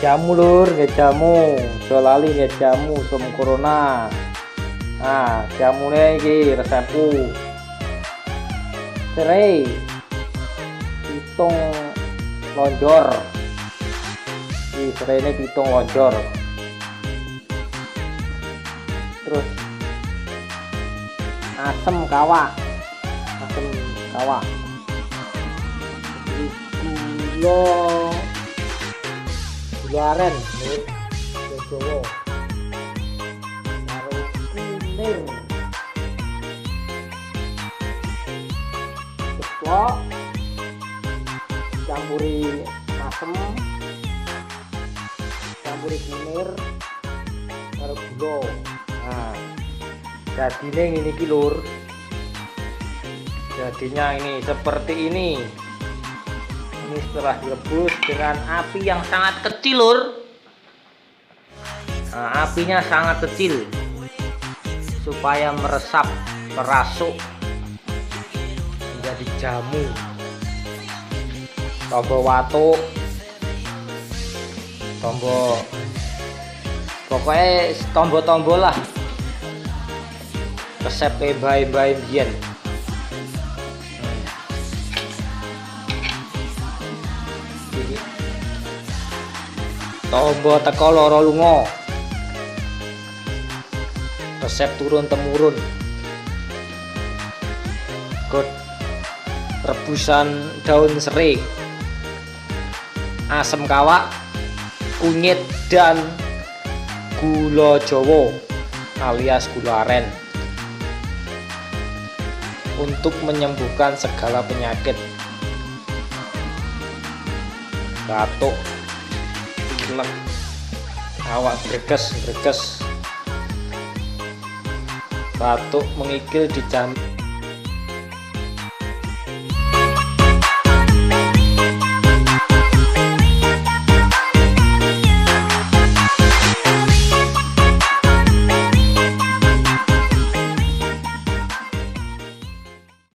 Jamu lur, nggak jamu. Solali nggak jamu, sum corona. Nah, jamune iki resepku. Serai pitung lonjor. Iki serai ini pitung lonjor. Terus asem kawak. Asem kawak. Gula aren Jawa karo kunir ceplok campuri asem campuri kunir karo gula. Nah jadinya ini lur, jadinya ini seperti ini setelah direbus dengan api yang sangat kecil lur. Nah, apinya sangat kecil supaya meresap, merasuk menjadi jamu. Tombo watuk, tombo, pokoknya tombo-tombo lah resep bayi-bayi biyen. Tombo teko loro lunga, resep turun temurun. God rebusan daun serai, asam kawak, kunyit dan gula Jawa alias gula aren untuk menyembuhkan segala penyakit, batuk, pilek, awak greges, batuk, mengikil di jantung.